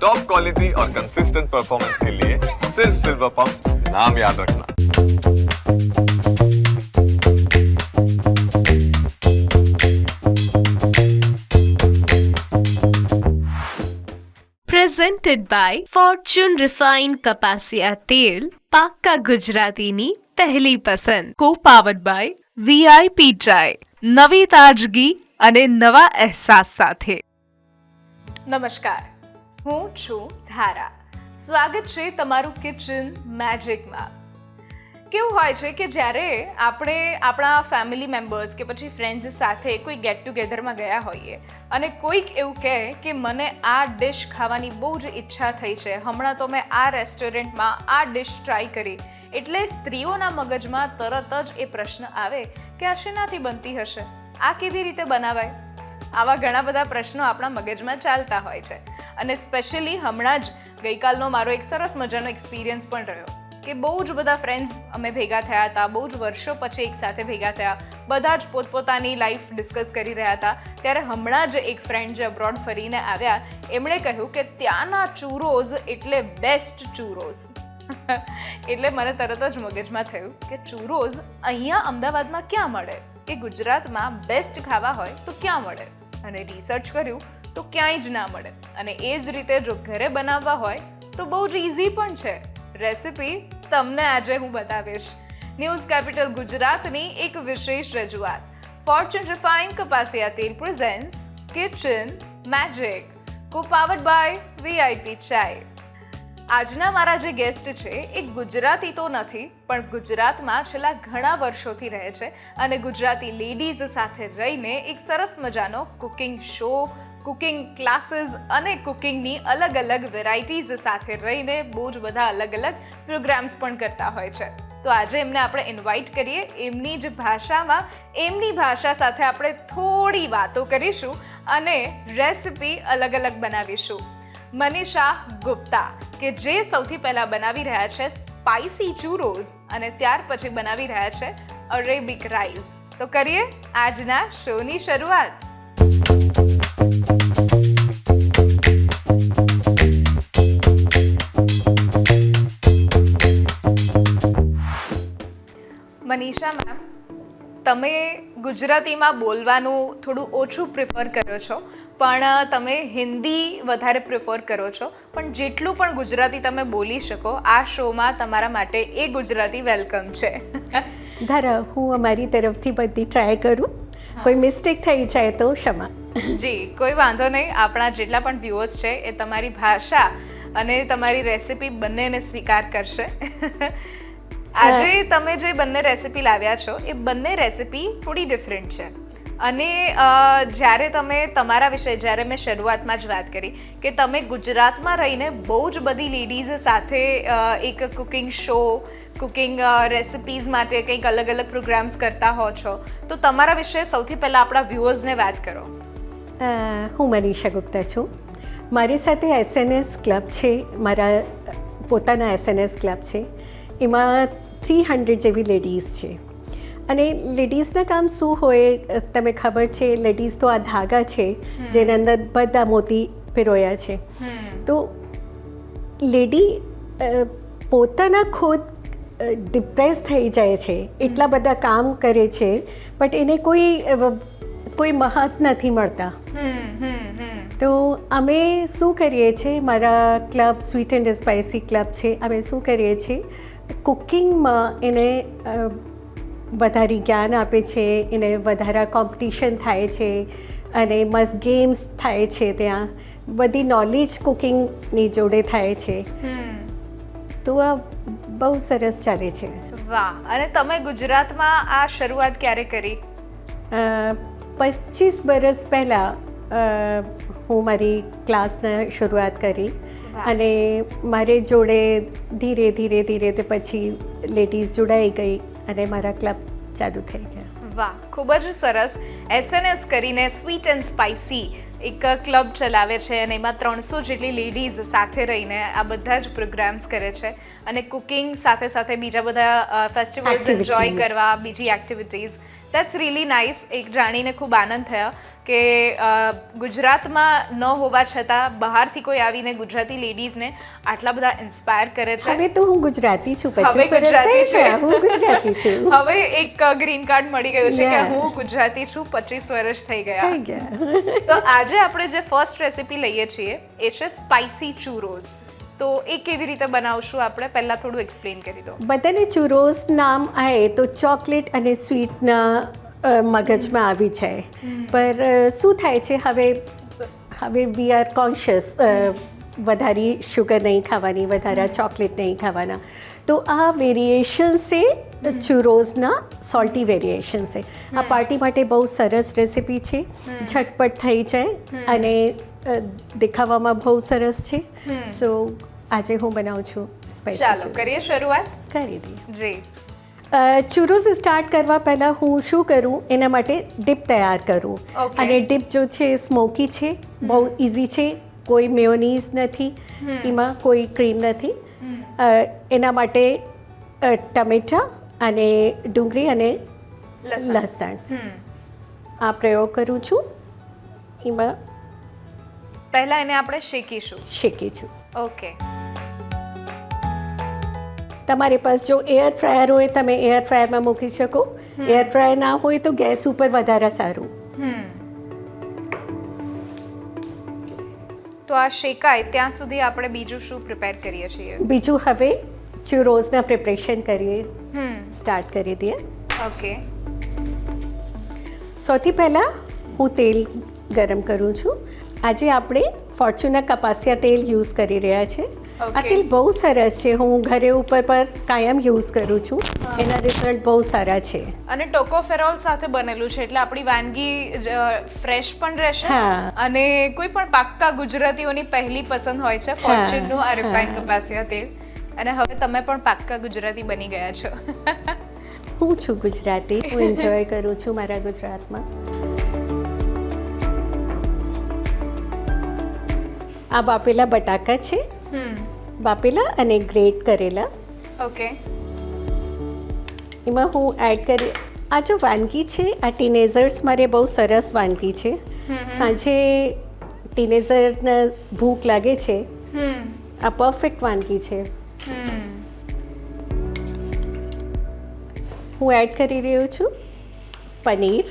Top quality और consistent performance के लिए सिर्फ सिल्वर पंप नाम याद रखना. Presented by Fortune Refined Kapasiya તેલ પાક્કા ગુજરાતીની પહેલી પસંદ. Co-powered by VIP ચાય, નવી તાજગી અને નવા અહેસાસ સાથે. નમસ્કાર, હું છું ધારા. સ્વાગત છે તમારું કિચન મેજિકમાં. કેવું હોય છે કે જ્યારે આપણે આપણા ફેમિલી મેમ્બર્સ કે પછી ફ્રેન્ડ્સ સાથે કોઈ ગેટ ટુગેધરમાં ગયા હોઈએ અને કોઈક એવું કહે કે મને આ ડિશ ખાવાની બહુ જ ઈચ્છા થઈ છે, હમણાં તો મેં આ રેસ્ટોરન્ટમાં આ ડિશ ટ્રાય કરી, એટલે સ્ત્રીઓના મગજમાં તરત જ એ પ્રશ્ન આવે કે આ શેનાથી બનતી હશે, આ કેવી રીતે બનાવાય. આવા ઘણા બધા પ્રશ્નો આપણા મગજમાં ચાલતા હોય છે. અને સ્પેશિયલી હમણાં જ ગઈકાલનો મારો એક સરસ મજાનો એક્સપિરિયન્સ પણ રહ્યો કે બહુ જ બધા ફ્રેન્ડ્સ અમે ભેગા થયા હતા, બહુ જ વર્ષો પછી એક સાથે ભેગા થયા, બધા જ પોતપોતાની લાઈફ ડિસ્કસ કરી રહ્યા હતા. ત્યારે હમણાં જ એક ફ્રેન્ડ જે અબ્રોડ ફરીને આવ્યા, એમણે કહ્યું કે ત્યાંના ચૂરોઝ એટલે બેસ્ટ ચૂરોઝ. એટલે મને તરત જ મગજમાં થયું કે ચૂરોઝ અહીંયા અમદાવાદમાં ક્યાં મળે, કે ગુજરાતમાં બેસ્ટ ખાવા હોય તો ક્યાં મળે. અને રિસર્ચ કર્યું તો ક્યાંય જ ના મળે. અને એ જ રીતે જો ઘરે બનાવવા હોય તો બહુ જ ઇઝી પણ છે. રેસિપી તમને આજે હું બતાવીશ. ન્યૂઝ કેપિટલ ગુજરાતની એક વિશેષ રજૂઆત. ફોર્ચ્યુન રિફાઇન્ડ કપાસિયા તેલ presents kitchen magic, co-powered by VIP chai. આજના મારા જે ગેસ્ટ છે એ ગુજરાતી તો નથી, પણ ગુજરાતમાં છેલ્લા ઘણા વર્ષોથી રહે છે અને ગુજરાતી લેડીઝ સાથે રહીને એક સરસ મજાનો કુકિંગ શો, કુકિંગ ક્લાસીસ અને કુકિંગની અલગ અલગ વેરાયટીઝ સાથે રહીને બહુ જ બધા અલગ અલગ પ્રોગ્રામ્સ પણ કરતા હોય છે. તો આજે એમને આપણે ઇન્વાઇટ કરીએ, એમની જ ભાષામાં, એમની ભાષા સાથે આપણે થોડી વાતો કરીશું અને રેસિપી અલગ અલગ બનાવીશું. મનીષા ગુપ્તા, કે જે સૌથી પહેલાં બનાવી રહ્યા છે સ્પાઇસી ચૂરોઝ અને ત્યાર પછી બનાવી રહ્યા છે અરેબિક રાઈસ. તો કરીએ આજના શોની શરૂઆત. મનીષા મેમ, તમે ગુજરાતીમાં બોલવાનું થોડું ઓછું પ્રિફર કરો છો, પણ તમે હિન્દી વધારે પ્રિફર કરો છો, પણ જેટલું પણ ગુજરાતી તમે બોલી શકો આ શોમાં તમારા માટે એ ગુજરાતી વેલકમ છે. ધારા, હું અમારી તરફથી બધી ટ્રાય કરું, કોઈ મિસ્ટેક થઈ જાય તો ક્ષમા. જી, કોઈ વાંધો નહીં. આપણા જેટલા પણ વ્યુઅર્સ છે એ તમારી ભાષા અને તમારી રેસિપી બંનેને સ્વીકાર કરશે. આજે તમે જે બંને રેસિપી લાવ્યા છો એ બંને રેસિપી થોડી ડિફરન્ટ છે. અને જ્યારે તમે તમારા વિશે, જ્યારે મેં શરૂઆતમાં જ વાત કરી કે તમે ગુજરાતમાં રહીને બહુ જ બધી લેડીઝ સાથે એક કુકિંગ શો, કુકિંગ રેસિપીઝ માટે કંઈક અલગ અલગ પ્રોગ્રામ્સ કરતા હો છો, તો તમારા વિશે સૌથી પહેલાં આપણા વ્યુઅર્સને વાત કરો. હું મનીષા ગુપ્તા છું. મારી સાથે SNS ક્લબ છે, મારા પોતાના SNS ક્લબ છે. એમાં 300 જેવી લેડીઝ છે. અને લેડીઝના કામ શું હોય તમે ખબર છે, લેડીઝ તો આ ધાગા છે જેના અંદર બધા મોતી પીરોયા છે. તો લેડી પોતાના ખુદ ડિપ્રેસ થઈ જાય છે, એટલા બધા કામ કરે છે, બટ એને કોઈ મહત્વ નથી મળતા. તો અમે શું કરીએ છીએ, મારા club sweet and spicy club છે, અમે શું કરીએ છીએ કુકિંગમાં એને વધારે જ્ઞાન આપે છે, એને વધારે કોમ્પિટિશન થાય છે અને મસ્ત ગેમ્સ થાય છે, ત્યાં બધી નોલેજ કુકિંગની જોડે થાય છે. તો આ બહુ સરસ ચાલે છે. વાહ! અને તમે ગુજરાતમાં આ શરૂઆત ક્યારે કરી? 25 વર્ષ પહેલાં હું મારી ક્લાસને શરૂઆત કરી અને મારે જોડે ધીરે ધીરે ધીરે તે પછી લેડીઝ જોડાઈ ગઈ અને મારા ક્લબ ચાલુ થઈ ગયા. વાહ, ખૂબ જ સરસ. SNS કરીને સ્વીટ એન્ડ સ્પાઇસી એક ક્લબ ચલાવે છે અને એમાં 300 જેટલી લેડીઝ સાથે રહીને આ બધા જ પ્રોગ્રામ્સ કરે છે અને કુકિંગ સાથે સાથે બીજા બધા ફેસ્ટિવલ્સ Activities. એન્જોય કરવા બીજી એક્ટિવિટીઝ દેટ્સ રિયલી નાઇસ. એક જાણીને ખૂબ આનંદ થયો કે ગુજરાતમાં ન હોવા છતાં બહારથી કોઈ આવીને ગુજરાતી લેડીઝને આટલા બધા ઇન્સ્પાયર કરે છે. હવે તો હું ગુજરાતી છું, હવે 25 વર્ષ ગુજરાતી થઈ છે. ગયા, હું ગુજરાતી છું. હવે એક ગ્રીન કાર્ડ મળી ગયું છે કે Yeah. હું ગુજરાતી છું, 25 વર્ષ થઈ ગયા. થઈ ગયા. તો આજે આપણે જે ફર્સ્ટ રેસિપી લઈએ છીએ એ છે સ્પાઇસી ચૂરોઝ. તો એ કેવી રીતે બનાવશું આપણે પહેલા થોડું એક્સપ્લેન કરી દો. બધાને ચુરોસ નામ આવે તો ચોકલેટ અને સ્વીટના મગજમાં આવી જાય, પર શું થાય છે હવે વી આર કોન્શિયસ, વધારે શુગર નહીં ખાવાની, વધારે ચોકલેટ નહીં ખાવાના. તો આ વેરિએશન છે ચુરોઝના, સોલ્ટી વેરિએશન છે. આ પાર્ટી માટે બહુ સરસ રેસિપી છે, ઝટપટ થઈ જાય અને દેખાવામાં બહુ સરસ છે. સો આજે હું બનાવું છું સ્પાઇસી ચાલો કરીએ શરૂઆત. કરી દઈએ. જી. ચુરોઝ સ્ટાર્ટ કરવા પહેલાં હું શું કરું, એના માટે ડીપ તૈયાર કરું. Okay. અને ડીપ જો છે સ્મોકી છે, બહુ ઇઝી છે, કોઈ મેયોનીઝ નથી, એમાં કોઈ ક્રીમ નથી. એના માટે ટમેટા અને ડુંગળી અને લસણ આ પ્રયોગ કરું છું. એમાં પહેલા એને આપણે શેકીશું. શેકી છું. ઓકે. તમારી પાસે જો એર ફ્રાયર હોય તમે એર ફ્રાયરમાં મૂકી શકો, એર ફ્રાયર ના હોય તો ગેસ ઉપર વધારે સારું. તો આ શેકાય ત્યાં સુધી આપણે બીજું શું પ્રિપેર કરીએ છીએ? બીજું હવે ચુરોઝના પ્રિપરેશન કરીએ, સ્ટાર્ટ કરી દઈએ. ઓકે. સૌથી પહેલાં હું તેલ ગરમ કરું છું. આજે આપણે ફોર્ચ્યુના કપાસિયા તેલ યુઝ કરી રહ્યા છે. આ Okay. તેલ બહુ સરસ છે, હું ઘરે ઉપર પર કાયમ યુઝ કરું છું. એના રિઝલ્ટ બહુ સારા છે. અને ટોકોફેરોલ સાથે બનેલું છે એટલે આપણી વાનગી ફ્રેશ પણ રહેશે હા. અને કોઈ પણ પાક્કા ગુજરાતીઓની પહેલી પસંદ હોય છે ફોર્ચ્યુનનું આ રિફાઇન્ડ કપાસિયા તેલ. અને હવે તમે પણ પાક્કા ગુજરાતી બની ગયા છો. હું છું ગુજરાતી, હું એન્જોય કરું છું મારા ગુજરાતમાં. આ બાફેલા બટાકા છે, બાફેલા અને ગ્રેટ કરેલા. ઓકે. એમાં હું એડ કરી, આ જો વાનગી છે આ ટીનેજર્સ માટે બહુ સરસ વાનગી છે. સાંજે ટીનેજરને ભૂખ લાગે છે, આ પરફેક્ટ વાનગી છે. હું એડ કરી રહ્યો છું પનીર.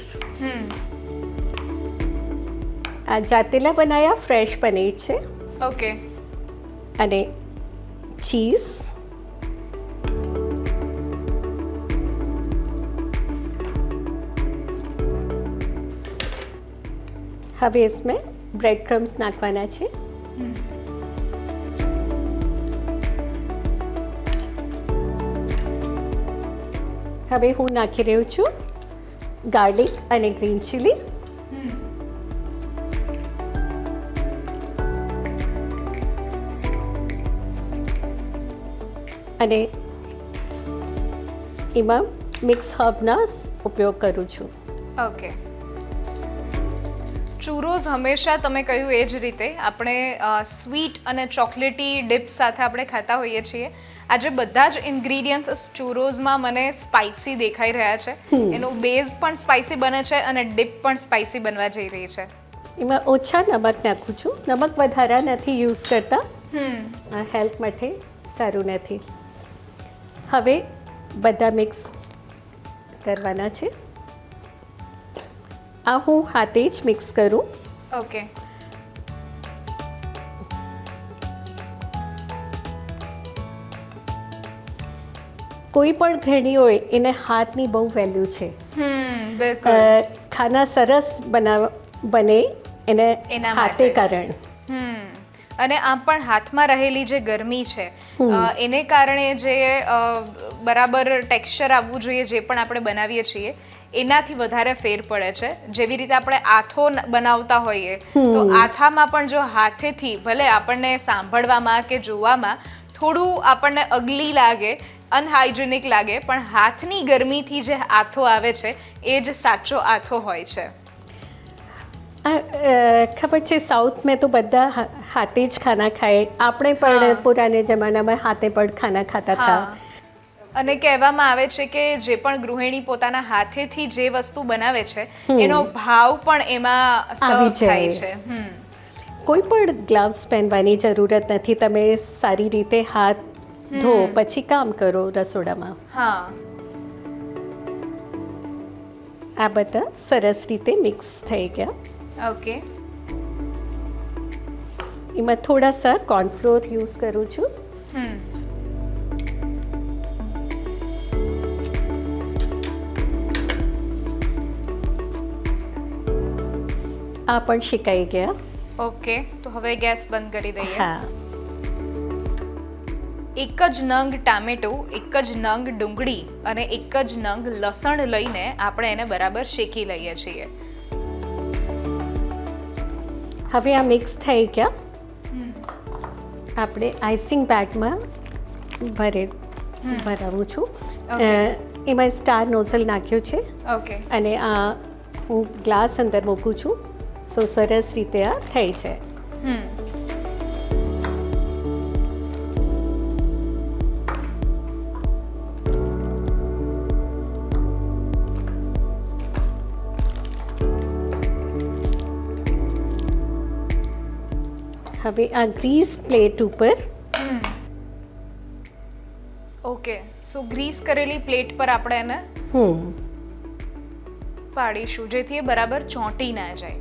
આ જાતેલા બનાયા ફ્રેશ પનીર છે. ઓકે. અને ચીઝ. હવે इसमें ब्रेड क्रम्स નાખવાના છે. હવે હું નાખી રહ્યું છું ગાર્લિક અને ગ્રીન ચીલી. અને એમાં મિક્સ હર્બના ઉપયોગ કરું છું. ઓકે. ચૂરોઝ હંમેશા તમે કહ્યું એ જ રીતે આપણે સ્વીટ અને ચોકલેટી ડિપ સાથે આપણે ખાતા હોઈએ છીએ. આજે બધા જ ઇન્ગ્રીડિયન્ટ્સ ચૂરોઝમાં મને સ્પાઇસી દેખાઈ રહ્યા છે. એનો બેઝ પણ સ્પાઇસી બને છે અને ડિપ પણ સ્પાઇસી બનવા જઈ રહી છે. એમાં ઓછા નમક નાખું છું, નમક વધારે નથી યુઝ કરતા, આ હેલ્થ માટે સારું નથી. હવે બધા મિક્સ કરવાના છે. આ હું હાથે જ મિક્સ કરું. ઓકે. કોઈ પણ ગૃહિણી હોય એને હાથની બહુ વેલ્યુ છે. બિલકુલ. ખાના સરસ બને એને એના હાથે માટે. કારણ. અને આમ પણ હાથમાં રહેલી જે ગરમી છે એને કારણે જે બરાબર ટેક્સચર આવવું જોઈએ જે પણ આપણે બનાવીએ છીએ એનાથી વધારે ફેર પડે છે. જેવી રીતે આપણે આથો બનાવતા હોઈએ તો આથામાં પણ જો હાથેથી ભલે આપણને સાંભળવામાં કે જોવામાં થોડું આપણને અગલી લાગે, અનહાઇજેનિક લાગે, પણ હાથની ગરમીથી જે આથો આવે છે એ જ સાચો આથો હોય છે. ખબર છે સાઉથ મેં તો બધા હાથે જ ખાના ખાય. આપણે પણ પુરાને જમાનામાં હાથે પણ ખાના ખાતા હતા. અને કહેવામાં આવે છે કે જે પણ ગૃહિણી પોતાના હાથેથી જે વસ્તુ બનાવે છે એનો ભાવ પણ એમાં આવી સર્વ થાય જાય. છે. કોઈ પણ ગ્લવ્સ પહેરવાની જરૂરત નથી. તમે સારી રીતે હાથ ધો પછી કામ કરો રસોડામાં. હા. આ બધા સરસ રીતે મિક્સ થઈ ગયા. ઓકે. એમાં થોડા સા કોર્નફ્લોર યુઝ કરું છું. આ પણ શેકાઈ ગયા. ઓકે, તો હવે ગેસ બંધ કરી દઈએ. હા, એક જ નંગ ટામેટું, એક જ નંગ ડુંગળી અને એક જ નંગ લસણ લઈને આપણે એને બરાબર શેકી લઈએ છીએ. હવે આ મિક્સ થઈ ગયા. આપણે આઈસિંગ બેગમાં ભરાવું છું. એમાં સ્ટાર નોઝલ નાખ્યું છે ઓકે. અને આ હું ગ્લાસ અંદર મૂકું છું. સો સરસ રીતે આ થઈ છે. હવે આ ગ્રીસ પ્લેટ ઉપર ઓકે, સો ગ્રીસ કરેલી પ્લેટ પર આપણે એને પાડીશું જેથી એ બરાબર ચોંટી ના જાય.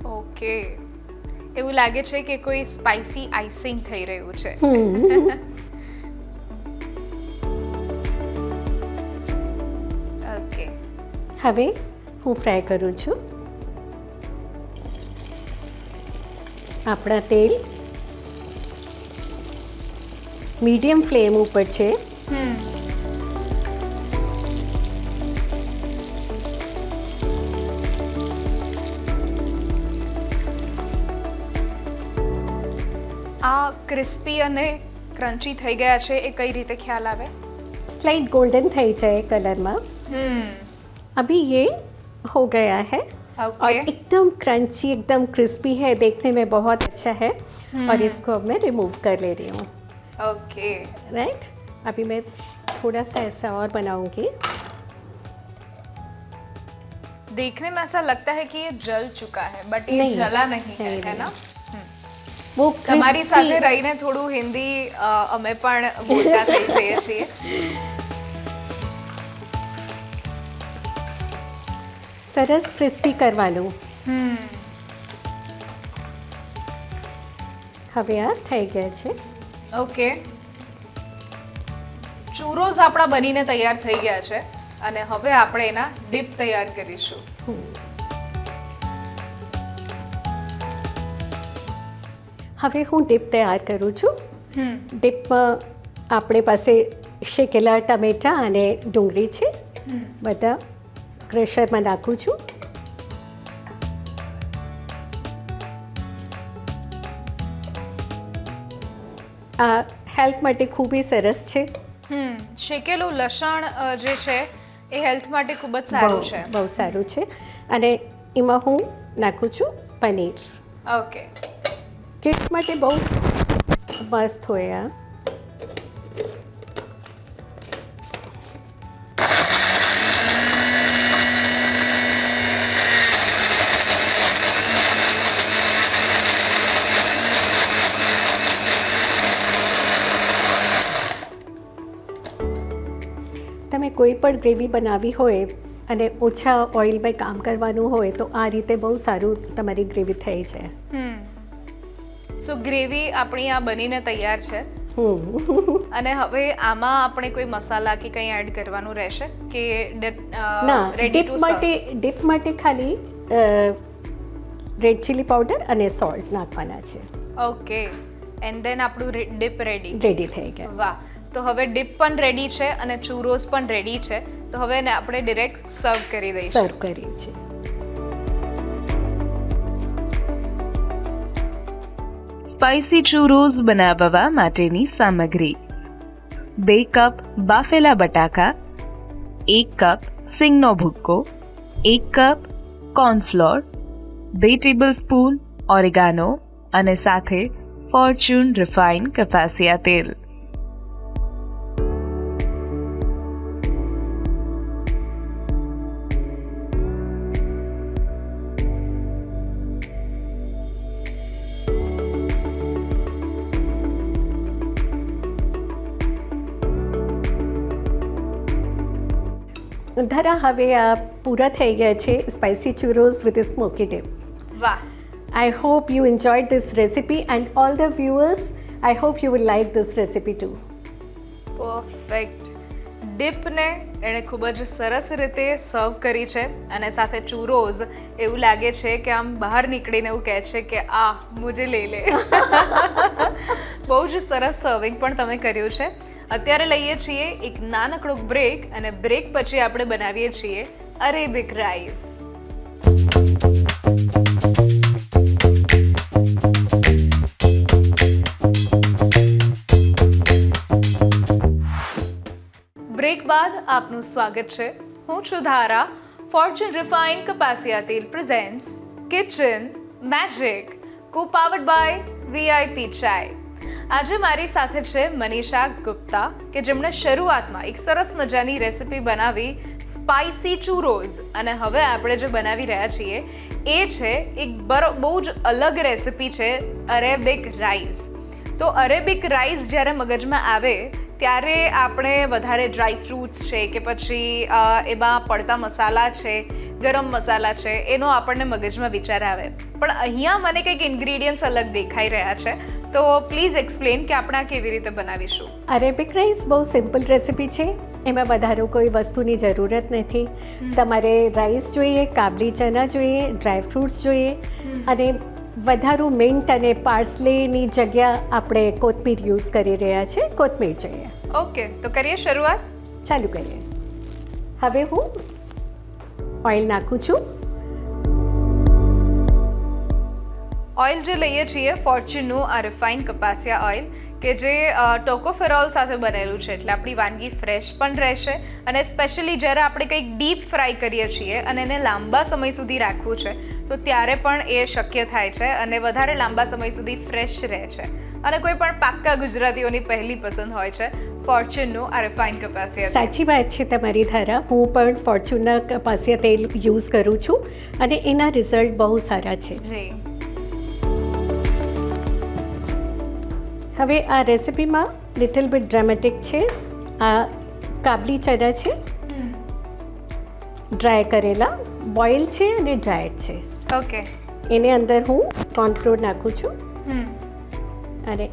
ઓકે, એવું લાગે છે કે કોઈ સ્પાઇસી આઈસિંગ થઈ રહ્યું છે. ઓકે, હવે હું ફ્રાય કરું છું. આપણા તેલ મીડિયમ ફ્લેમ ઉપર છે. આ ક્રિસ્પી અને ક્રન્ચી થઈ ગયા છે એ કઈ રીતે ખ્યાલ આવે? स्लाइट गोल्डन થઈ જાય કલરમાં. अभी ये हो गया है Okay. और एकदम क्रंची एकदम क्रिस्पी है, देखने में बहुत अच्छा है. और इसको अब मैं रिमूव कर ले रही हूँ. ओके. राइट, अभी मैं थोड़ा सा ऐसा और बनाऊंगी. देखने में ऐसा लगता है कि ये जल चुका है बट ये नहीं, जला नहीं है, नहीं, है ना? वो તમારી સાથે crispy- રહીને થોડું હિન્દી અમે પણ બોલતા થઈ જઈએ છીએ. સરસ ક્રિસ્પી કરવાનું. હવે આ થઈ ગયા છે. ઓકે, ચૂરોઝ આપણા બનીને તૈયાર થઈ ગયા છે અને હવે આપણે એના ડીપ તૈયાર કરીશું. હવે હું ડીપ તૈયાર કરું છું. ડીપમાં આપણી પાસે શેકેલા ટમેટા અને ડુંગળી છે, બધા ક્રશરમાં નાખું છું. આ હેલ્થ માટે ખૂબ જ સરસ છે. શેકેલું લસણ જે છે એ હેલ્થ માટે ખૂબ જ સારું છે. બહુ સારું છે. અને એમાં હું નાખું છું પનીર. ઓકે, કિડ્સ માટે બહુ મસ્ત હોય આ. તમે કોઈ પણ ગ્રેવી બનાવવી હોય અને ઓછા ઓઇલમાં કામ કરવાનું હોય તો આ રીતે બહુ સારું તમારી ગ્રેવી થઈ છે. સો ગ્રેવી આપણી આ બનીને તૈયાર છે અને હવે આમાં આપણે કોઈ મસાલા કે કંઈ એડ કરવાનું રહેશે કે ના, રેડી ટુ સર્વ? ડીપ માટે ખાલી રેડ ચીલી પાવડર અને સોલ્ટ નાખવાના છે. ઓકે, એન્ડ દેન આપણું ડીપ રેડી. રેડી થઈ ગયા. વાહ, તો હવે ડીપ પણ રેડી છે અને ચૂરોઝ પણ રેડી છે, તો હવે એને આપણે ડિરેક્ટ સર્વ કરી દઈશું. સર્વ કરી છે. સ્પાઇસી ચૂરોઝ બનાવવા માટેની સામગ્રી: 2 કપ બાફેલા બટાકા, 1 કપ સિંગનો ભૂક્કો, 1 કપ કોર્નફ્લોર, 2 ટેબલસ્પૂન ઓરેગાનો અને સાથે ફોર્ચ્યુન રિફાઇન્ડ કપાસિયા તેલ. ધરા, હવે આ પૂરા થઈ ગયા છે સ્પાઇસી ચુરોઝ વિથ સ્મોકી ડીપ. વાહ, I hope you enjoyed this recipe, and all the viewers, I hope you will like this recipe too. Perfect. ડીપને એણે ખૂબ જ સરસ રીતે સર્વ કરી છે અને સાથે ચૂરોઝ એવું લાગે છે કે આમ બહાર નીકળીને એવું કહે છે કે આ મુજે લઈ લે. બહુ જ સરસ સર્વિંગ પણ તમે કર્યું છે. અત્યારે લઈએ છીએ એક નાનકડો બ્રેક અને બ્રેક પછી આપણે બનાવીએ છીએ અરેબિક રાઈસ. બ્રેક બાદ આપનું સ્વાગત છે. હું છું ધારા. ફોર્ચ્યુન રિફાઇન્ડ કપાસિયા તેલ presents kitchen magic, co-powered by VIP chai. આજે મારી સાથે છે મનીષા ગુપ્તા કે જેમણે શરૂઆતમાં એક સરસ મજાની રેસિપી બનાવી સ્પાઇસી ચૂરોઝ, અને હવે આપણે જે બનાવી રહ્યા છીએ એ છે એક બહુ જ અલગ રેસિપી છે અરેબિક રાઈસ. તો અરેબિક રાઈસ જ્યારે મગજમાં આવે ત્યારે આપણે વધારે ડ્રાય ફ્રૂટ્સ છે કે પછી એમાં પડતા મસાલા છે, ગરમ મસાલા છે, એનો આપણને મગજમાં વિચાર આવે. પણ અહીંયા મને કંઈક ઇન્ગ્રીડિયન્ટ્સ અલગ દેખાઈ રહ્યા છે, તો પ્લીઝ એક્સપ્લેન કે આપણે આ કેવી રીતે બનાવીશું. અરેબિક રાઈસ બહુ સિમ્પલ રેસિપી છે. એમાં વધારે કોઈ વસ્તુની જરૂરત નથી. તમારે રાઈસ જોઈએ, કાબલી ચના જોઈએ, ડ્રાય ફ્રૂટ્સ જોઈએ, અને વધારું મિન્ટ અને પાર્સલેની જગ્યા આપણે કોથમીર યુઝ કરી રહ્યા છીએ. કોથમીર જોઈએ. ઓકે, તો કરીએ શરૂઆત. ચાલુ કરીએ. હવે હું ઓઇલ નાખું છું. ઓઇલ જે લઈએ છીએ ફોર્ચ્યુનનું આ રિફાઇન્ડ કપાસિયા ઓઇલ, કે જે ટોકોફેરોલ સાથે બનેલું છે, એટલે આપણી વાનગી ફ્રેશ પણ રહેશે. અને સ્પેશિયલી જ્યારે આપણે કંઈક ડીપ ફ્રાય કરીએ છીએ અને એને લાંબા સમય સુધી રાખવું છે તો ત્યારે પણ એ શક્ય થાય છે અને વધારે લાંબા સમય સુધી ફ્રેશ રહે છે. અને કોઈ પણ પાક્કા ગુજરાતીઓની પહેલી પસંદ હોય છે ફોર્ચ્યુનનું આ રિફાઇન્ડ કપાસિયા. સાચી વાત છે તમારી ધારા. હું પણ ફોર્ચ્યુનના કપાસિયા તેલ યુઝ કરું છું અને એના રિઝલ્ટ બહુ સારા છે. જી. હવે આ રેસિપીમાં લિટલ બિટ ડ્રામેટિક છે. આ કાબલી ચના છે, ડ્રાય કરેલા, બોઇલ છે અને ડ્રાયડ છે. ઓકે. એને અંદર હું કોર્નફ્લોર નાખું છું અને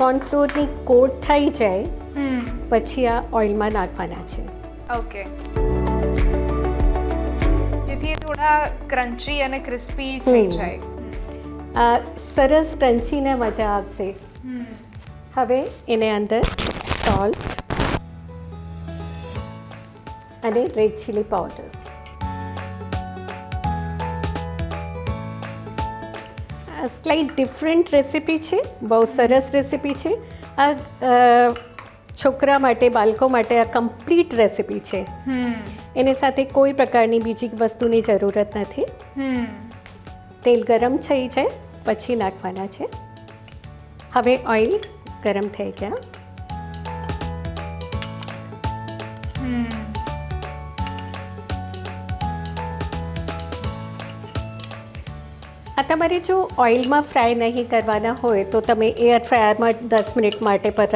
કોર્નફ્લોરની કોટ થઈ જાય પછી આ ઓઇલમાં નાખવાના છે. ઓકે. જેથી એ થોડા ક્રન્ચી અને ક્રિસ્પી થઈ જાય. આ સરસ ક્રન્ચીને મજા આવશે. હવે એને અંદર સોલ્ટ અને red chilli powder, slight different recipe છે, બહુ સરસ રેસિપી છે. આ છોકરા માટે, બાળકો માટે આ કમ્પ્લીટ રેસિપી છે. એની સાથે કોઈ પ્રકારની બીજી વસ્તુની જરૂરત નથી. તેલ ગરમ થઈ જાય પછી નાખવાના છે. હવે ઓઇલ ગરમ થઈ ગયા. આ તમારે જો ઓઇલમાં ફ્રાય નહીં કરવાના હોય તો તમે એર ફ્રાયરમાં 10 મિનિટ માટે પર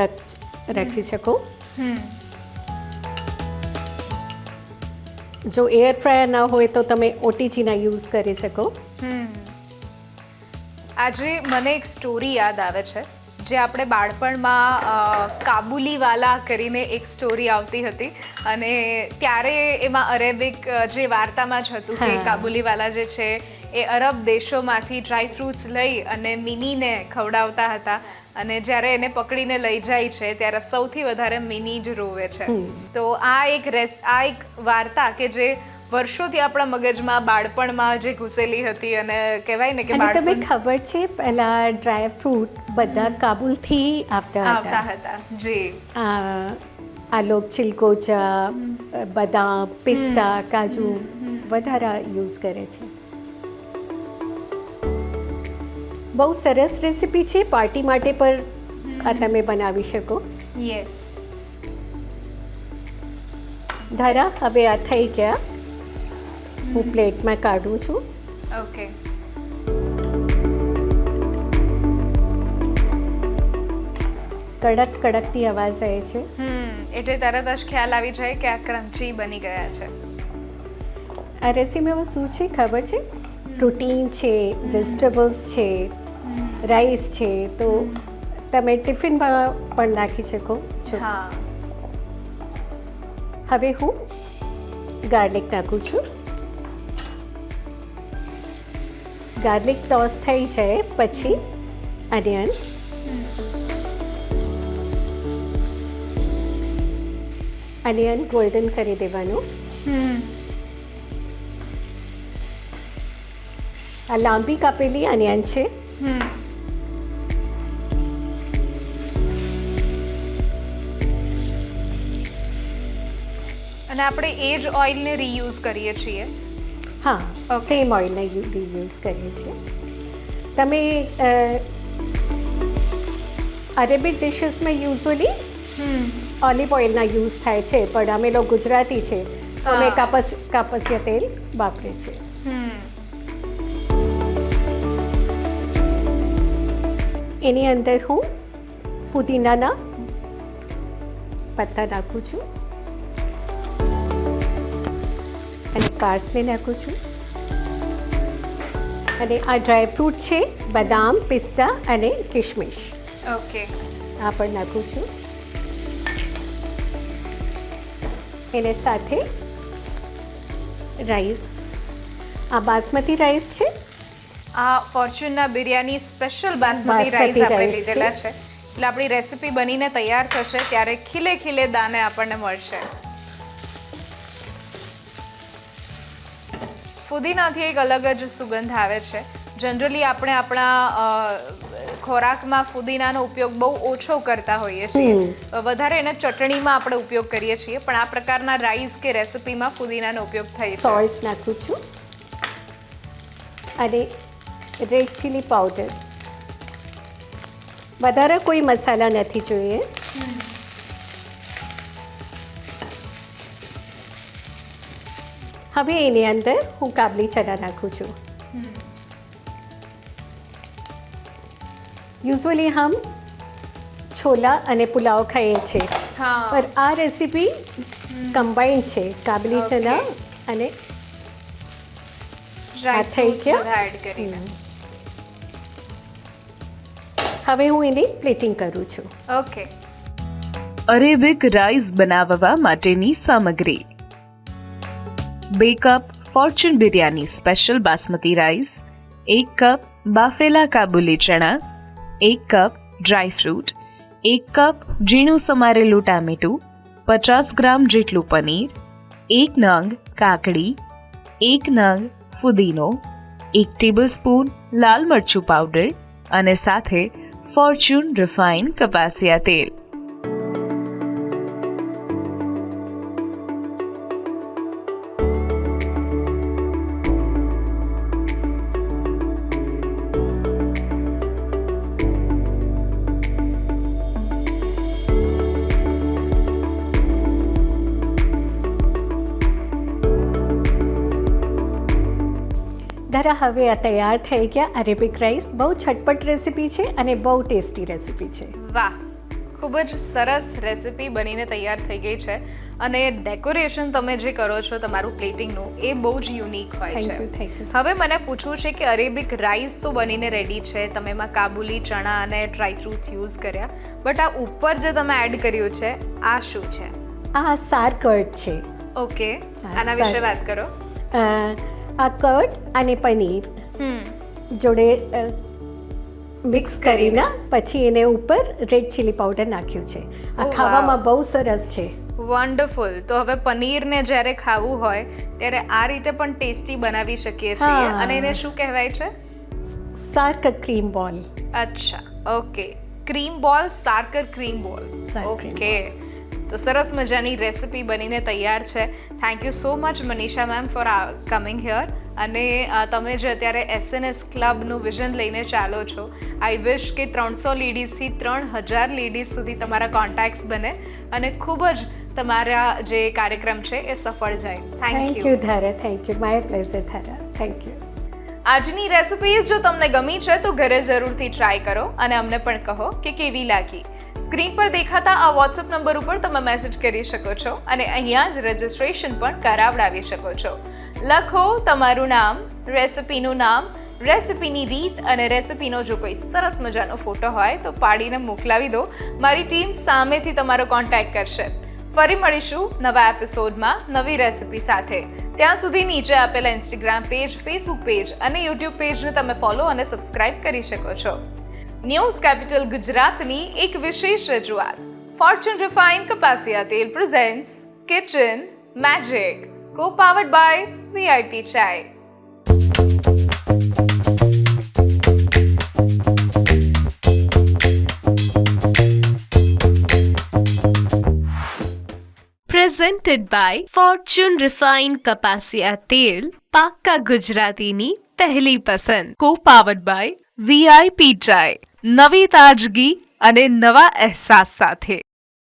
રાખી શકો. જો એર ફ્રાયર ના હોય તો તમે ઓટીજીના યુઝ કરી શકો. આજે મને એક સ્ટોરી યાદ આવે છે, જે આપણે બાળપણમાં કાબુલીવાલા કરીને એક સ્ટોરી આવતી હતી, અને ત્યારે એમાં અરેબિક જે વાર્તામાં જ હતું કે કાબુલીવાલા જે છે એ અરબ દેશોમાંથી ડ્રાય ફ્રૂટ્સ લઈ અને મિનીને ખવડાવતા હતા, અને જ્યારે એને પકડીને લઈ જાય છે ત્યારે સૌથી વધારે મિની જ રોવે છે. તો આ એક વાર્તા કે જે વર્ષોથી આપણા મગજમાં બાળપણમાં જે ઘૂસેલી હતી, અને કહેવાય ને કે તમને ખબર છે પહેલા ડ્રાય ફ્રૂટ બધા કાબુલથી આવતા હતા. જી. આલોક ચિલકોચા, બદામ, પિસ્તા, કાજુ વધારે યુઝ કરે છે. બહુ સરસ રેસીપી છે, પાર્ટી માટે પણ આ તમે બનાવી શકો. યસ. ધારા હવે આ થઈ ગયા, હું પ્લેટમાં કાઢું છું. ઓકે. કડક કડકથી અવાજ આવે છે. એટલે તરત જ ખ્યાલ આવી જાય કે આ ક્રન્ચી બની ગયા છે. આ રેસીપીમાં શું છે ખબર છે? પ્રોટીન છે, વેજીટેબલ્સ છે, રાઈસ છે, તો તમે ટિફિનમાં પણ નાખી શકો છો. હા. હવે હું ગાર્લિક નાખું છું. ગાર્લિક ટોસ થઈ જાય પછી અનિયન, અનિયન ગોલ્ડન કરી દેવાનું. આ લાંબી કાપેલી અનિયન છે. અને આપણે એ જ ઓઇલને રીયુઝ કરીએ છીએ. હા, Okay. સેમ ઓઇલને યુઝ કરીએ છીએ. તમે અરેબિક ડિશિસમાં યુઝ્યુઅલી ઓલિવ ઓઇલના યુઝ થાય છે, પણ અમે લોકો ગુજરાતી છે તો અમે કાપસિયા તેલ વાપરીએ છીએ. એની અંદર હું ફુદીનાના પત્તા નાખું છું અને પાર્સલે નાખું છું. અને આ ડ્રાયફ્રૂટ છે, બદામ, પિસ્તા અને કિશમિશ, ઓકે. આ પણ નાખું છું. એને સાથે રાઈસ, આ બાસમતી રાઈસ છે. આ ફોર્ચ્યુનના બિરયાની સ્પેશિયલ બાસમતી બાસમતી રાઈસ આપણે rice લીધેલા છે. છે. એટલે આપણી રેસીપી બનીને તૈયાર થશે ત્યારે ખીલે ખીલે દાને આપણને મળશે. ફુદીનાથી એક અલગ જ સુગંધ આવે છે. જનરલી આપણે આપણા ખોરાકમાં ફુદીનાનો ઉપયોગ બહુ ઓછો કરતા હોઈએ છીએ. વધારે એને ચટણીમાં આપણે ઉપયોગ કરીએ છીએ, પણ આ પ્રકારના રાઈસ કે રેસીપીમાં ફુદીનાનો ઉપયોગ થાય છે. સોલ્ટ નાખું છું અને રેડ ચીલી પાવડર. વધારે કોઈ મસાલા નથી જોઈએ. હવે એની અંદર હું કાબલી ચના નાખું છું. યુઝ્યુઅલી હમ છોલા અને પુલાવ ખાઈએ છીએ, હા. પર આ રેસીપી કમ્બાઈન્ડ છે, કાબલી Okay. ચના અને Dry થઈ fruits ગયા? બધા એડ કરીને. હવે હું એની પ્લેટિંગ કરું છું. ઓકે. અરેબિક રાઈસ બનાવવા માટેની સામગ્રી: 2 cup Fortune biryani special basmati rice, 1 cup બાફેલા કાબુલી ચણા, 1 કપ ડ્રાય ફ્રૂટ, 1 કપ ઝીણું સમારેલું ટામેટું, 50 ગ્રામ જેટલું પનીર, 1 નંગ કાકડી, 1 નંગ ફુદીનો, 1 ટેબલસ્પૂન લાલ મરચું પાવડર અને સાથે ફોર્ચ્યુન રિફાઇન કપાસિયા તેલ. ધરા હવે આ તૈયાર થઈ ગયા અરેબિક રાઈસ. બહુ છટપટ રેસીપી છે અને બહુ ટેસ્ટી રેસીપી છે. વાહ, ખૂબ જ સરસ રેસીપી બનીને તૈયાર થઈ ગઈ છે. અને ડેકોરેશન તમે જે કરો છો તમારું પ્લેટિંગનું, એ બહુ જ યુનિક હોય Thank છે. you, thank you. હવે મને પૂછવું છે કે અરેબિક રાઈસ તો બનીને રેડી છે, તમે એમાં કાબુલી ચણા અને ડ્રાય ફ્રૂટ્સ યુઝ કર્યા, બટ આ ઉપર જે તમે એડ કર્યું છે આ શું છે? આ સાર કર્ડ છે. ઓકે, હા, આના વિશે સારું. વાત કરો. આ કર્ડ અને પનીર જોડે મિક્સ કરીને પછી એને ઉપર રેડ ચીલી પાવડર નાખ્યું છે. આ Oh, ખાવામાં wow. બહુ સરસ છે. વન્ડરફુલ. તો હવે પનીરને જ્યારે ખાવું હોય ત્યારે આ રીતે પણ ટેસ્ટી બનાવી શકીએ છીએ. હા. અને એને શું કહેવાય છે? સાર્કર ક્રીમ બોલ. અચ્છા, ઓકે. ક્રીમ બોલ, સાર્કર ક્રીમ બોલ. સાર્કર cream ઓકે. તો સરસ મજાની રેસિપી બનીને તૈયાર છે. Thank you so much Manisha ma'am four coming here. અને તમે જે અત્યારે SNS ક્લબનું વિઝન લઈને ચાલો છો, આઈ વિશ કે 300 લેડીઝથી 3000 લેડીઝ સુધી તમારા કોન્ટેક્ટ્સ બને અને ખૂબ જ તમારા જે કાર્યક્રમ છે એ સફળ જાય. થેન્ક યુ ધારા, થેન્ક યુ, માય પ્લેઝર ધારા, થેન્ક યુ. આજની રેસિપીઝ જો તમને ગમી છે તો ઘરે જરૂરથી ટ્રાય કરો અને અમને પણ કહો કે કેવી લાગી. સ્ક્રીન પર દેખાતા આ વોટ્સએપ નંબર ઉપર તમે મેસેજ કરી શકો છો અને અહીંયા જ રજિસ્ટ્રેશન પણ કરાવડાવી શકો છો. લખો તમારું નામ, રેસિપીનું નામ, રેસિપીની રીત અને રેસિપીનો જો કોઈ સરસ મજાનો ફોટો હોય તો પાડીને મોકલાવી દો. મારી ટીમ સામેથી તમારો કોન્ટેક્ટ કરશે. ફરી મળીશું નવા એપિસોડમાં નવી રેસિપી સાથે. ત્યાં સુધી નીચે આપેલા ઇન્સ્ટાગ્રામ પેજ, ફેસબુક પેજ અને યુટ્યુબ પેજને તમે ફોલો અને સબસ્ક્રાઇબ કરી શકો છો. ન્યૂઝ કેપિટલ ગુજરાતની એક વિશેષ રજૂઆત ફોર્ચ્યુન રિફાઇન્ડ કપાસિયા તેલ presents kitchen magic, co-powered by VIP chai. Presented by Fortune refined કપાસિયા તેલ, પાક્કા ગુજરાતીની પહેલી પસંદ. કો-પાવર્ડ બાય VIP ચાય, નવી તાજગી અને નવા અહેસાસ સાથે.